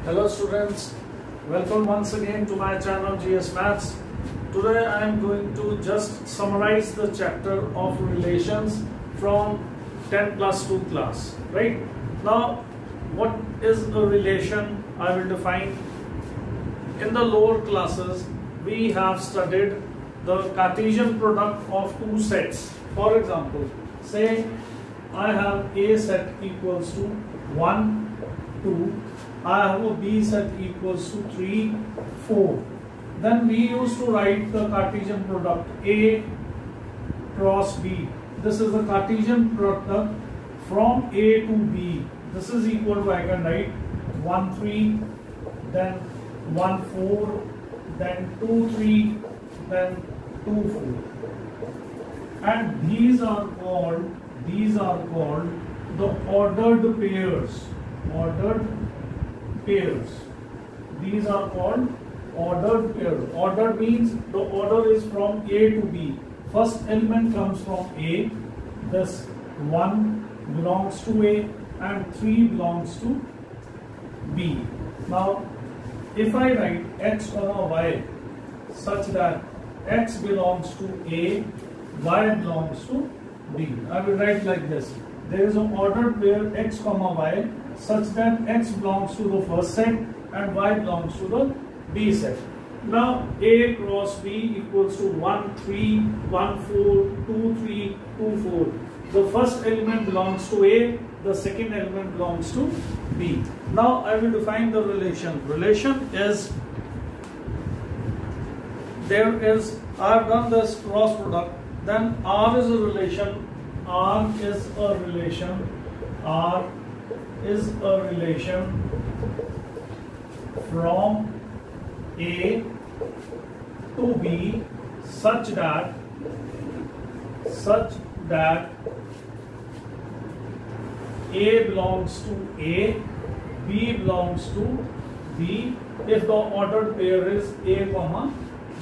Hello students, welcome once again to my channel GS Maths. Today I am going to just summarize the chapter of relations from 10 plus 2 class. Right now, what is a relation? I will define. In the lower classes we have studied the Cartesian product of two sets. For example, say I have A set equals to 1, 2. I have a B set equals to 3, 4. Then we used to write the Cartesian product A cross B. This is the Cartesian product from A to B. This is equal to, I can write 1, 3, then 1, 4, then 2, 3, then 2, 4. And these are called the ordered pairs. These are called ordered pairs. Ordered means the order is from A to B. First element comes from A. This 1 belongs to A and 3 belongs to B. Now, if I write X comma Y such that X belongs to A, Y belongs to B, I will write like this. There is an ordered pair X comma Y such that X belongs to the first set and Y belongs to the B set. Now A cross B equals to 1, 3, 1, 4, 2, 3, 2, 4. The first element belongs to A, the second element belongs to B. Now I will define the relation. Relation is, I have done this cross product, then R is a relation. R is a relation from A to B such that A belongs to A, B belongs to B if the ordered pair is A comma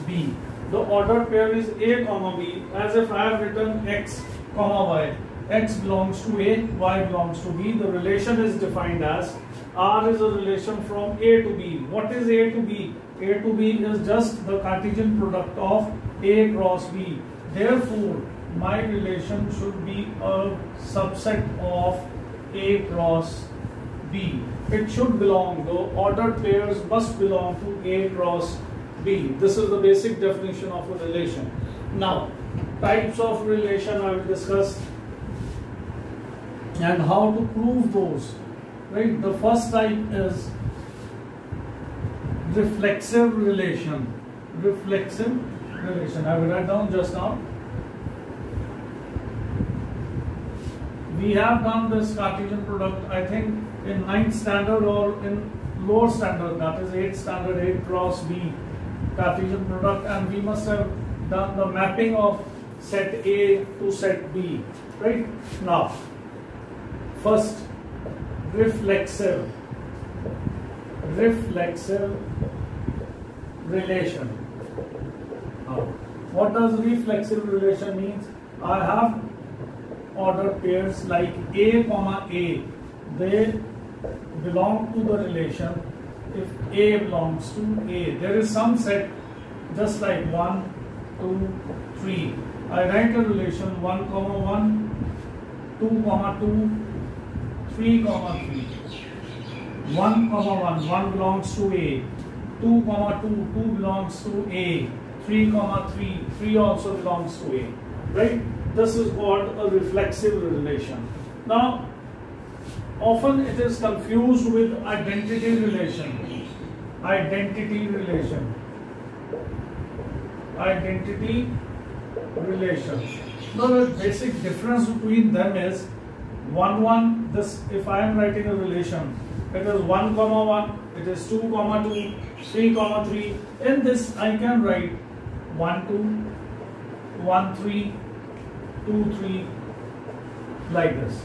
B. The ordered pair is A comma B, as if I have written X comma Y. X belongs to A, Y belongs to B. The relation is defined as R is a relation from A to B. What is A to B? A to B is just the Cartesian product of A cross B. Therefore, my relation should be a subset of A cross B. It should belong, the ordered pairs must belong to A cross B. This is the basic definition of a relation. Now, types of relation I will discuss and how to prove those. Right? The first type is reflexive relation. I will write down just now. We have done this Cartesian product, I think, in 9th standard or in lower standard, that is 8th standard, 8 cross B Cartesian product, and we must have done the mapping of set A to set B. Right? Now, first, reflexive relation. What does reflexive relation means? I have ordered pairs like A comma A. They belong to the relation if A belongs to A. There is some set just like 1, 2, 3. I write a relation 1 comma 1, 2 comma 2, 3 comma 3. 1 comma 1 belongs to A. 2 comma 2 belongs to A. 3 comma 3 also belongs to A. Right? This is called a reflexive relation. Now, often it is confused with identity relation. Now, the basic difference between them is 1, 1. This, if I am writing a relation, it is 1 comma 1, it is 2 comma 2, 3 comma 3. In this, I can write 1, 2, 1, 3, 2, 3, like this.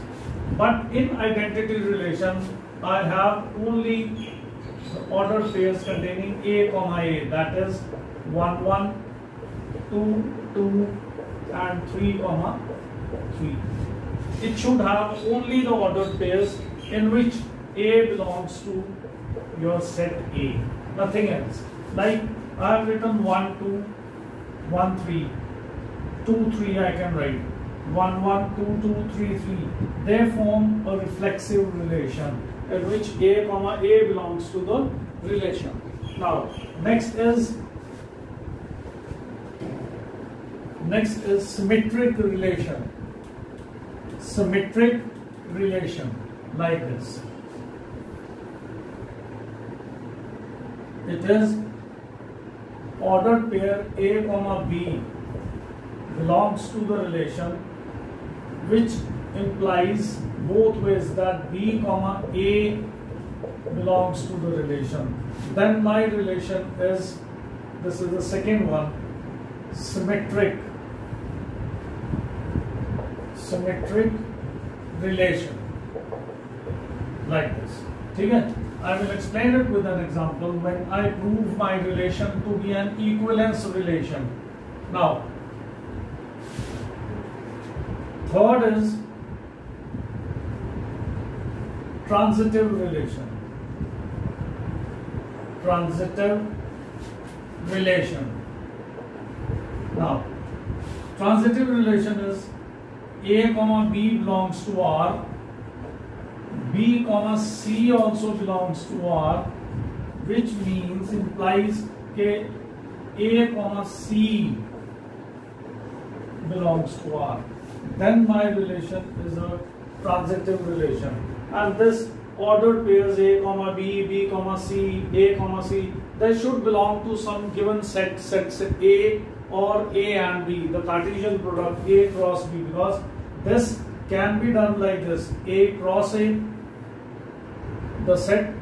But in identity relation, I have only the ordered pairs containing A comma A, that is 1, 1, 2, 2, and 3 comma 3. It should have only the ordered pairs in which A belongs to your set A, nothing else. Like I have written 1, 2, 1, 3, 2, 3 I can write. 1, 1, 2, 2, 3, 3. They form a reflexive relation in which A, comma A belongs to the relation. Now, next is symmetric relation. Symmetric relation like this. It is ordered pair A, comma B belongs to the relation, which implies both ways that B, comma A belongs to the relation. Then my relation is, this is the second one, symmetric relation like this. Okay? I will explain it with an example when I prove my relation to be an equivalence relation. Now, third is transitive relation. Transitive relation. Now, transitive relation is A, comma B belongs to R, B, comma C also belongs to R, which means implies that A, comma C belongs to R. Then my relation is a transitive relation, and this ordered pairs A, comma B, B, comma C, A, comma C, they should belong to some given set A or A and B, the Cartesian product A cross B, because this can be done like this: A cross A, the set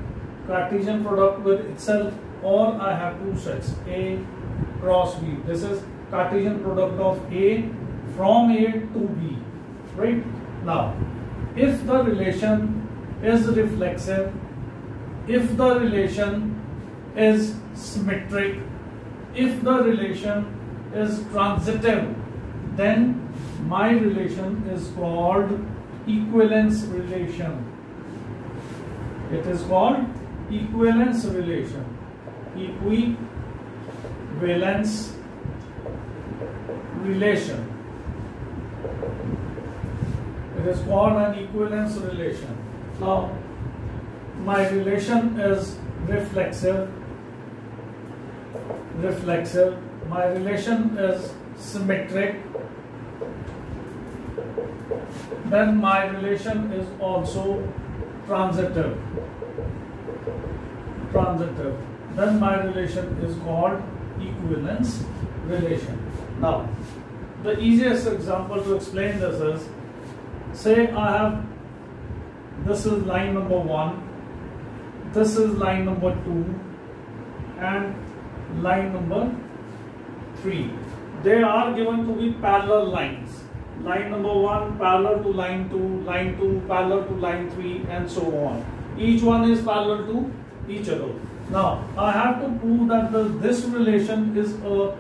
Cartesian product with itself, or I have two sets A cross B. This is Cartesian product of A from A to B, right? Now, if the relation is reflexive, if the relation is symmetric, if the relation is transitive, then my relation is called equivalence relation. It is called equivalence relation. Equivalence relation. It is called an equivalence relation. Now, my relation is reflexive. My relation is symmetric. Then my relation is also transitive. Then my relation is called equivalence relation. Now, the easiest example to explain this is, say I have, this is line number 1, this is line number 2, and line number 3. They are given to be parallel lines. Line number 1 parallel to line 2 parallel to line 3, and so on. Each one is parallel to each other. Now, I have to prove that this relation is a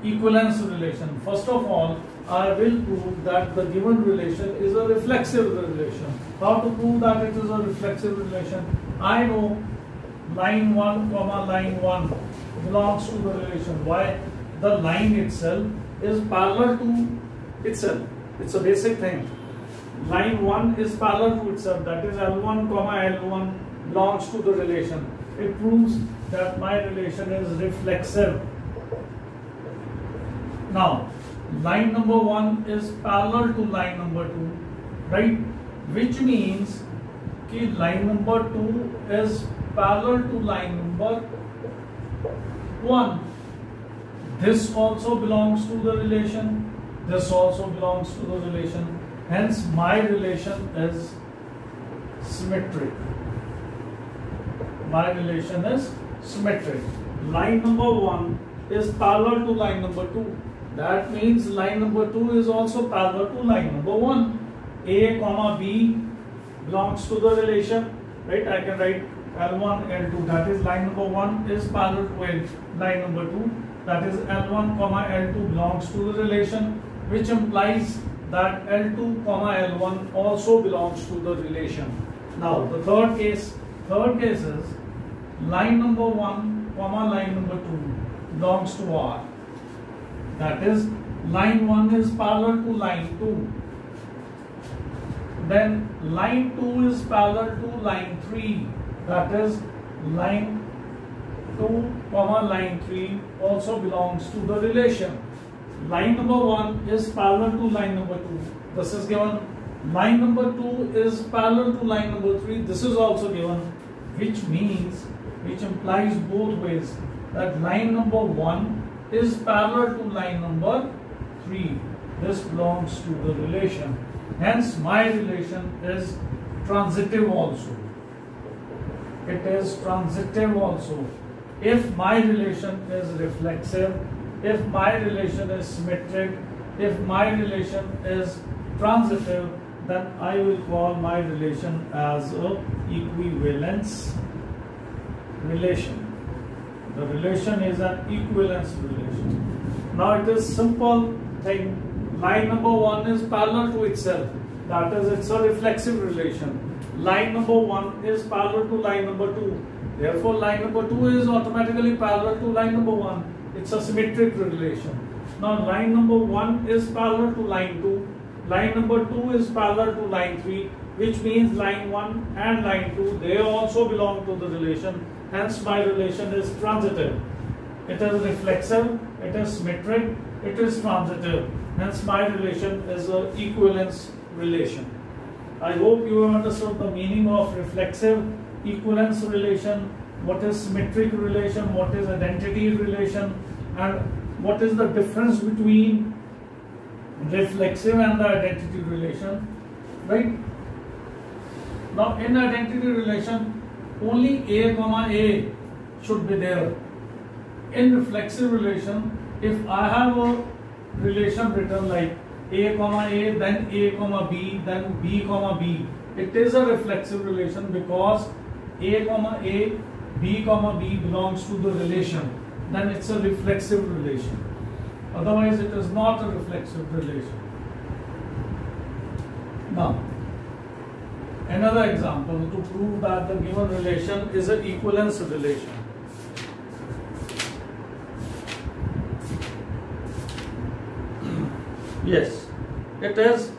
equivalence relation. First of all, I will prove that the given relation is a reflexive relation. How to prove that it is a reflexive relation? I know line 1, comma line 1 belongs to the relation. Why? The line itself is parallel to itself. It's a basic thing. Line 1 is parallel to itself. That is L1, comma L1 belongs to the relation. It proves that my relation is reflexive. Now, line number 1 is parallel to line number 2, right? Which means that line number 2 is parallel to line number 1. This also belongs to the relation. This also belongs to the relation. Hence, my relation is symmetric. My relation is symmetric. Line number 1 is parallel to line number 2. That means line number 2 is also parallel to line number 1. A, comma B belongs to the relation, right? I can write L1, L2. That is line number 1 is parallel to line number 2. That is L1, comma L2 belongs to the relation, which implies that L2, comma L1 also belongs to the relation. Now the third case is line number 1 comma line number 2 belongs to R. That is, line 1 is parallel to line 2. Then line 2 is parallel to line 3. That is, line 2 comma line 3 also belongs to the relation. Line number 1 is parallel to line number 2. This is given. Line number 2 is parallel to line number 3. This is also given, which implies both ways, that line number 1 is parallel to line number 3. This belongs to the relation. Hence, my relation is transitive also. It is transitive also. If my relation is reflexive, if my relation is symmetric, if my relation is transitive, then I will call my relation as a equivalence relation. The relation is an equivalence relation. Now it is simple thing. Line number 1 is parallel to itself. That is, it's a reflexive relation. Line number 1 is parallel to line number 2. Therefore, line number 2 is automatically parallel to line number 1. It's a symmetric relation. Now, line number 1 is parallel to line 2. Line number 2 is parallel to line 3, which means line 1 and line 2, they also belong to the relation. Hence, my relation is transitive. It is reflexive, it is symmetric, it is transitive. Hence, my relation is an equivalence relation. I hope you have understood the meaning of reflexive equivalence relation, what is symmetric relation, what is identity relation, and what is the difference between reflexive and the identity relation, right? Now, in identity relation, only A comma A should be there. In reflexive relation, if I have a relation written like A comma A, then A comma B, then B comma B, it is a reflexive relation because A comma A, B comma B belongs to the relation. Then it's a reflexive relation. Otherwise, it is not a reflexive relation. Now, another example to prove that the given relation is an equivalence relation. Yes, it is,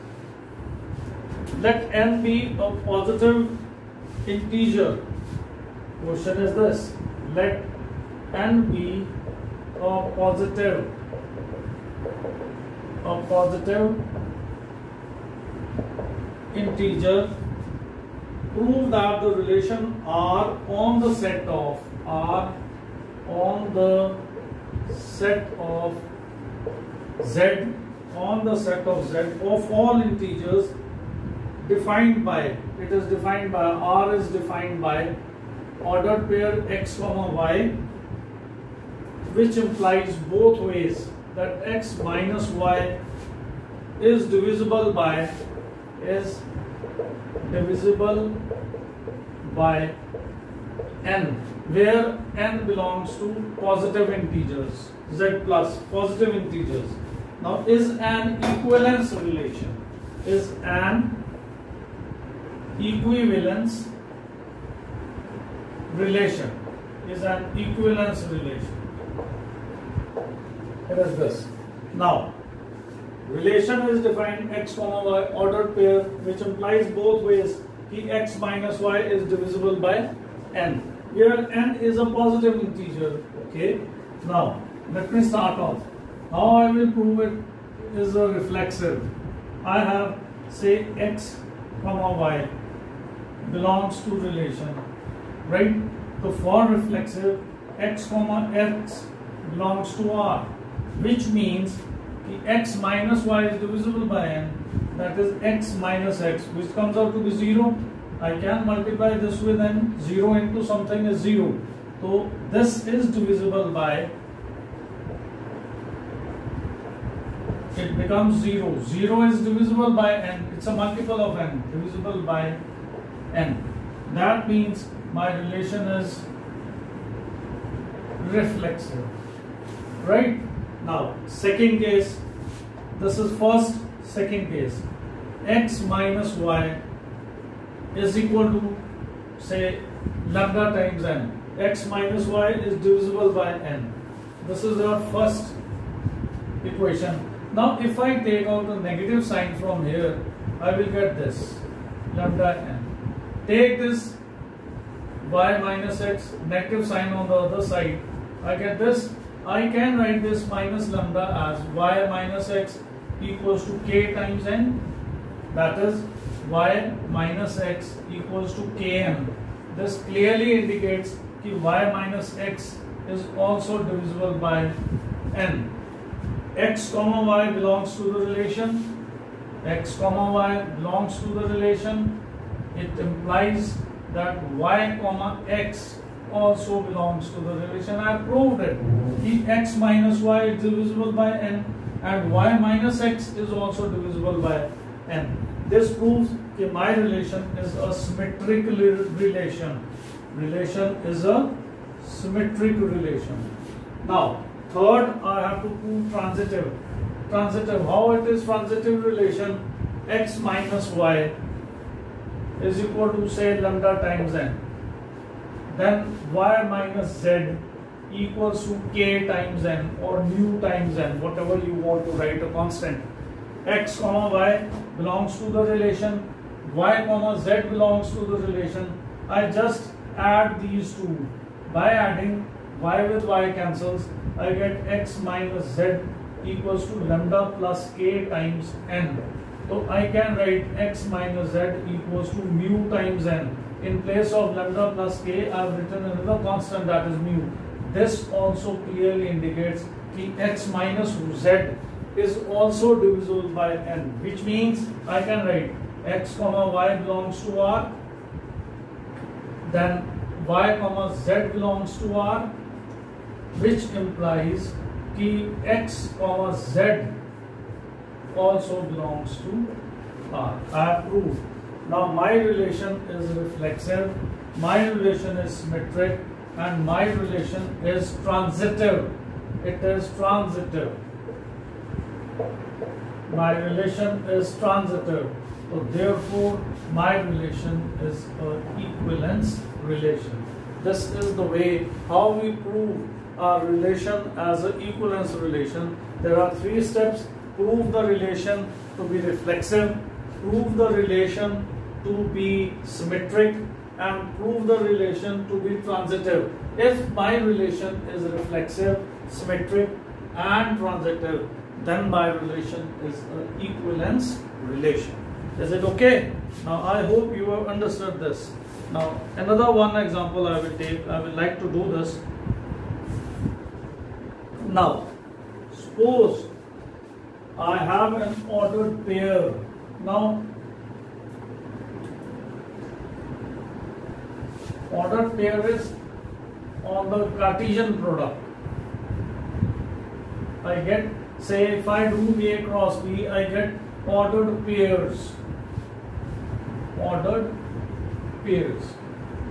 let n be a positive integer. Question is this: let n be a positive integer. Prove that the relation R on the set of Z of all integers defined by, it is defined by, R is defined by ordered pair x comma y, which implies both ways, that x minus y is divisible by n, where n belongs to positive integers, z plus positive integers. Now, is an equivalence relation. Is an equivalence relation. Is an equivalence relation. It is this. Now, relation is defined x comma y ordered pair, which implies both ways कि x minus y is divisible by n. Here n is a positive integer. Okay. Now, let me start off. How I will prove it is a reflexive. I have, say, x comma y belongs to relation, right? So for reflexive, x comma x belongs to R, which means x minus y is divisible by n, that is x minus x, which comes out to be 0. I can multiply this with n, 0 into something is 0. So this is divisible by, it becomes 0. 0 is divisible by n, it's a multiple of n, divisible by n. That means my relation is reflexive, right? Now, second case, this is first, second case, x minus y is equal to, say, lambda times n. X minus y is divisible by n. This is our first equation. Now if I take out the negative sign from here, I will get this lambda n. Take this y minus x, negative sign on the other side, I get this. I can write this minus lambda as y minus x equals to k times n. That is y minus x equals to kn. This clearly indicates that y minus x is also divisible by n. X comma y belongs to the relation. X comma y belongs to the relation. It implies that y comma x also belongs to the relation. I proved it. If x minus y is divisible by n and y minus x is also divisible by n. This proves that my relation is a symmetric relation. Relation is a symmetric relation. Now, third, I have to prove transitive. Transitive, how it is transitive relation? X minus y is equal to, say, lambda times n. Then y minus z equals to k times n or nu times n, whatever you want to write a constant. X comma y belongs to the relation, y comma z belongs to the relation. I just add these two. By adding y with y cancels, I get x minus z equals to lambda plus k times n. So I can write x minus z equals to mu times n. In place of lambda plus k, I have written another constant, that is mu. This also clearly indicates that x minus z is also divisible by n, which means I can write x comma y belongs to R, then y comma z belongs to R, which implies that x comma z also belongs to R. I have proved. Now my relation is reflexive, my relation is symmetric, and my relation is transitive. It is transitive. My relation is transitive. So therefore my relation is an equivalence relation. This is the way how we prove our relation as an equivalence relation. There are 3 steps. Prove the relation to be reflexive, prove the relation to be symmetric, and prove the relation to be transitive. If my relation is reflexive, symmetric, and transitive, then my relation is an equivalence relation. Is it okay? Now I hope you have understood this. Now another one example I will take. I would like to do this. Now suppose I have an ordered pair. Now ordered pair is on the Cartesian product. I get, say, if I do A cross B, I get ordered pairs. Ordered pairs.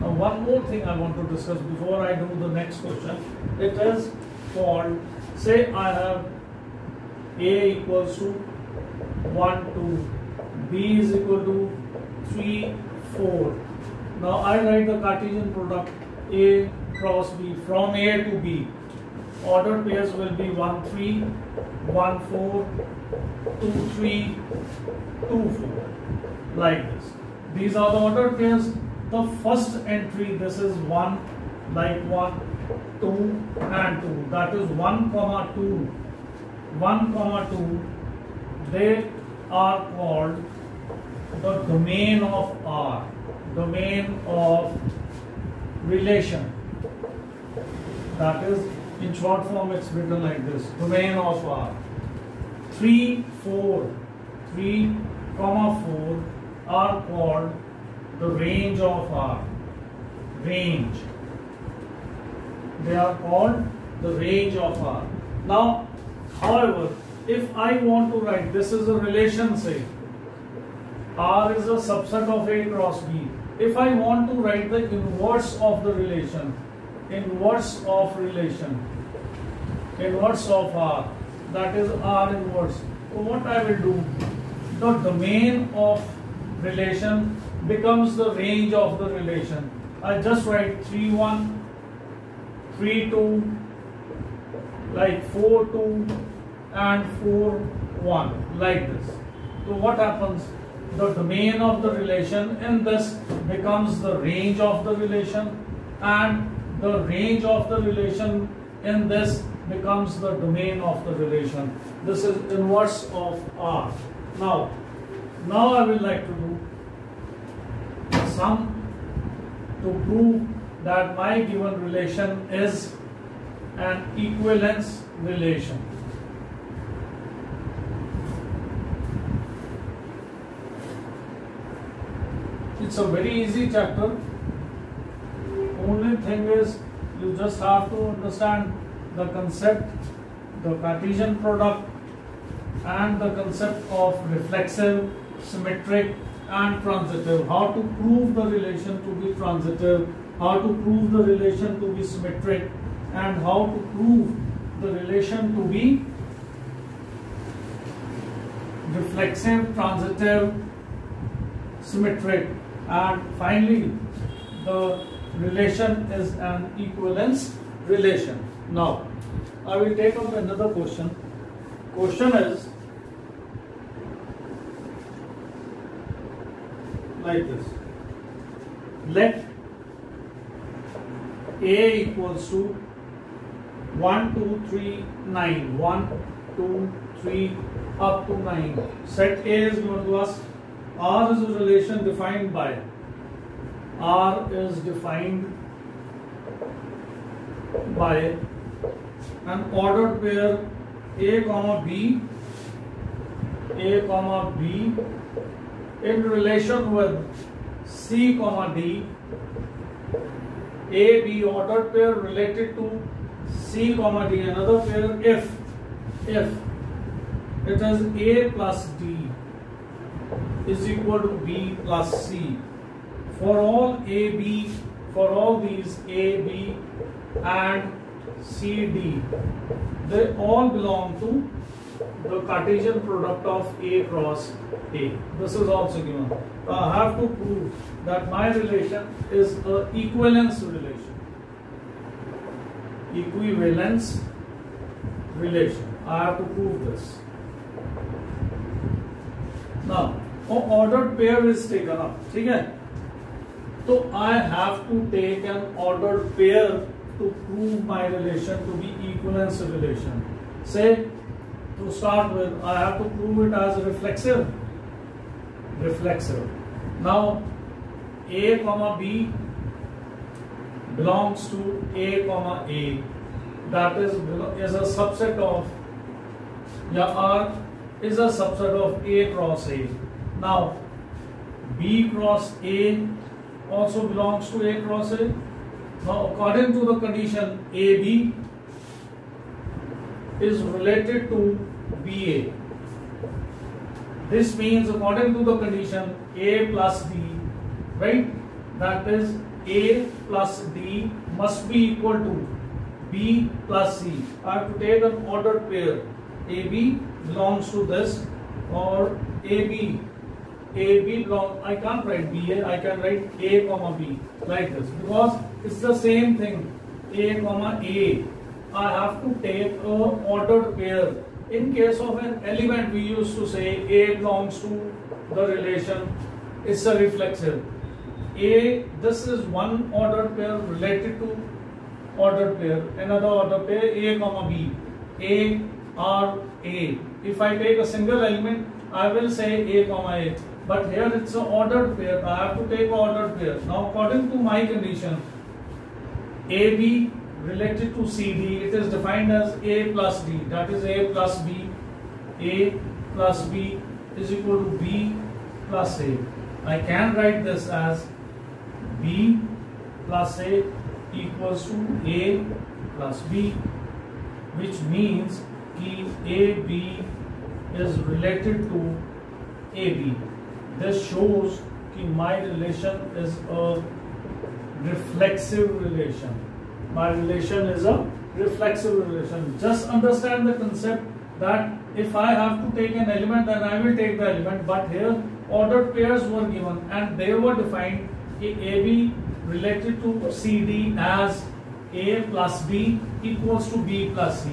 Now one more thing I want to discuss before I do the next question. It is called, say I have A equals to 1, 2, B is equal to 3, 4. Now I write the Cartesian product A cross B from A to B. Ordered pairs will be 1, 3, 1, 4, 2, 3, 2, 4. Like this. These are the ordered pairs. The first entry, this is 1, like 1, 2 and 2. That is 1, 2. 1, 2. They are called the domain of R. Domain of relation. That is, in short form, it's written like this: domain of R. 3, 4, 3, 4 are called the range of R. Range. They are called the range of R. Now, however, if I want to write, this is a relation, say, R is a subset of A cross B. If I want to write the inverse of the relation, inverse of relation, inverse of R, that is R inverse. So what I will do, the domain of relation becomes the range of the relation. I just write 3 1, 3 2, like 4 2 and 4 1, like this. So what happens? The domain of the relation in this becomes the range of the relation, and the range of the relation in this becomes the domain of the relation. This is inverse of R. Now I will like to do a sum to prove that my given relation is an equivalence relation. It's a very easy chapter. Only thing is you just have to understand the concept, the Cartesian product, and the concept of reflexive, symmetric and transitive. How to prove the relation to be transitive, how to prove the relation to be symmetric, and how to prove the relation to be reflexive, transitive, symmetric, and finally the relation is an equivalence relation. Now I will take up another question. Question is like this. Let A equals to 1 2 3 9, 1 2 3 up to 9. Set A is given to us. R is a relation defined by, R is defined by an ordered pair A comma B in relation with C comma D. A B ordered pair related to C comma D, another pair if it is A plus D is equal to B plus C. For all these A, B and C, D, they all belong to the Cartesian product of A cross A. This is also given. I have to prove that my relation is an equivalence relation. Equivalence relation. I have to prove this. Now, ordered pair is taken up. Okay? So I have to take an ordered pair to prove my relation to be equivalence relation. Say, to start with, I have to prove it as reflexive. Now, A comma B belongs to A comma A. That is a subset of, R is a subset of A cross A. Now, B cross A also belongs to A cross A. Now, according to the condition, AB is related to BA. This means, according to the condition, A plus D, right? That is, A plus D must be equal to B plus C. I have to take an ordered pair. AB belongs to this, or AB belongs, I can't write BA, I can write A comma B like this, because it's the same thing, A comma A. I have to take an ordered pair. In case of an element, we used to say A belongs to the relation, it's a reflexive. A, this is one ordered pair related to ordered pair, another ordered pair, A comma B, A or A. If I take a single element, I will say A comma A. But here it's an ordered pair. I have to take an ordered pair. Now, according to my condition, AB related to CD, it is defined as A plus D. That is A plus B. A plus B is equal to B plus A. I can write this as B plus A equals to A plus B, which means कि AB is related to AB. This shows कि my relation is a reflexive relation. My relation is a reflexive relation. Just understand the concept that if I have to take an element, then I will take the element. But here ordered pairs were given and they were defined AB related to CD as A plus B equals to B plus C.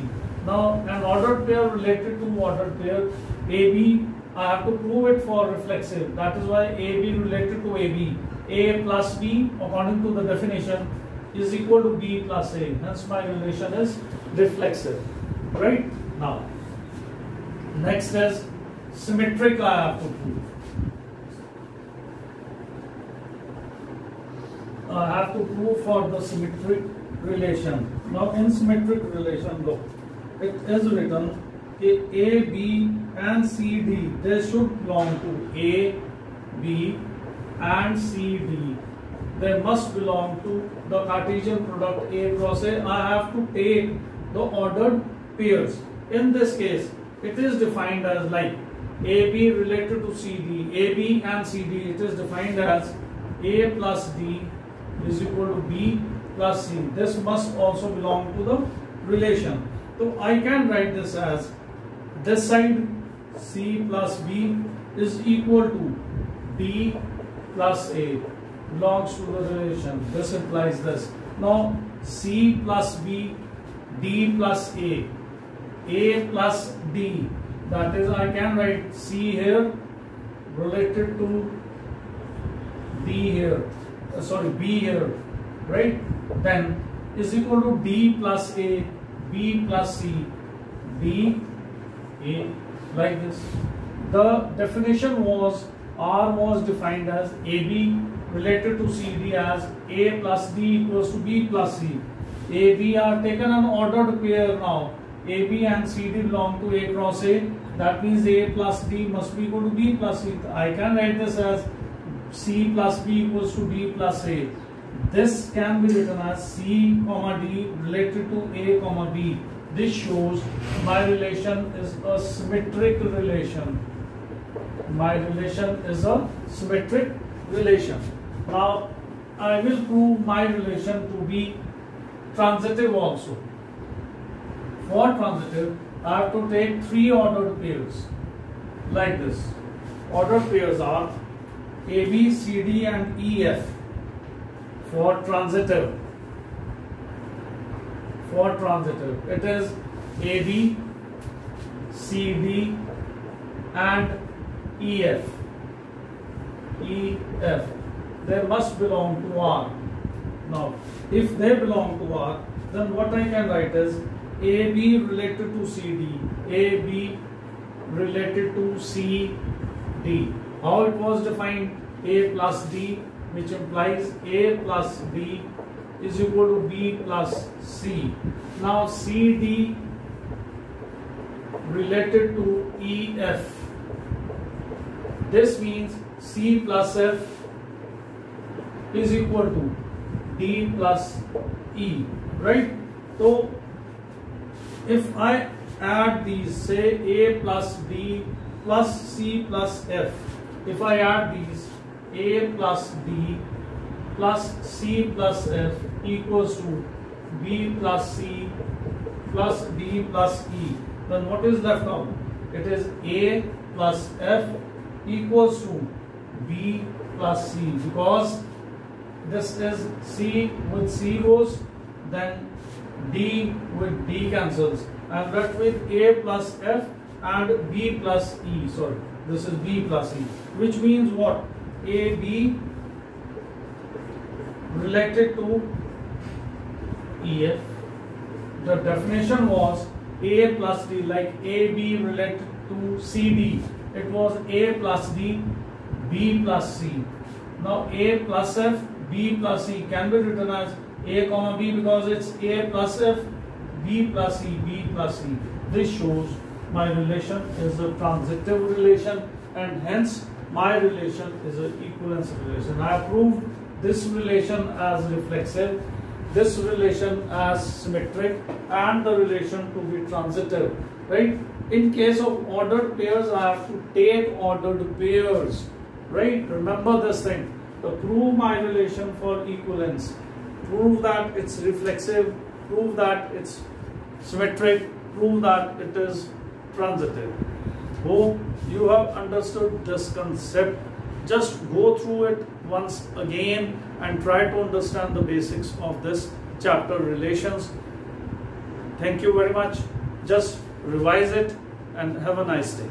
Now an ordered pair related to ordered pair AB, I have to prove it for reflexive. That is why AB related to AB, A plus B according to the definition is equal to B plus A. Hence my relation is reflexive. Right? Now, next is symmetric I have to prove. I have to prove for the symmetric relation. Now in symmetric relation, look, it is written A, B and C, D, they should belong to A, B and C, D. They must belong to the Cartesian product A cross A. I have to take the ordered pairs. In this case, it is defined as like AB related to CD, AB and CD, it is defined as A plus D is equal to B plus C. This must also belong to the relation. So I can write this as this side C plus B is equal to D plus A belongs to the relation. This implies this. Now C plus B, D plus A plus D. That is, I can write C here related to D here. B here, right? Then is equal to D plus A, B plus C, D, A, like this. The definition was R was defined as AB related to CD as A plus D equals to B plus C. AB are taken an ordered pair now. AB and CD belong to A cross A. That means A plus D must be equal to B plus C. I can write this as C plus B equals to D plus A. This can be written as C comma D related to A comma B. This shows my relation is a symmetric relation. My relation is a symmetric relation. Now I will prove my relation to be transitive also. For transitive, I have to take three ordered pairs like this. Ordered pairs are A, B, C, D and E, F. For transitive, it is A, B, C, D and E, F. E, F. They must belong to R. Now, if they belong to R, then what I can write is A, B related to C, D, A, B related to C, D. How it was defined? A plus D, which implies A plus B is equal to B plus C. Now CD related to EF. This means C plus F is equal to D plus E, right? So if I add these, say A plus D plus C plus F, if I add these, A plus D plus C plus F equals to B plus C plus D plus E, then what is left out? It is A plus F equals to B plus C, because this is C with C goes, then D with D cancels. I am left with A plus F and B plus E. Sorry, this is B plus E, which means what? AB related to EF. The definition was A plus D, like AB related to CD. It was A plus D, B plus C. Now A plus F, B plus C can be written as A comma B, because it's A plus F, B plus E, B plus C. This shows my relation is a transitive relation, and hence my relation is an equivalence relation. I have proved this relation as reflexive, this relation as symmetric, and the relation to be transitive, right? In case of ordered pairs, I have to take ordered pairs, right? Remember this thing. To prove my relation for equivalence, prove that it's reflexive, prove that it's symmetric, prove that it is transitive. Hope you have understood this concept. Just go through it once again and try to understand the basics of this chapter, relations. Thank you very much. Just revise it and have a nice day.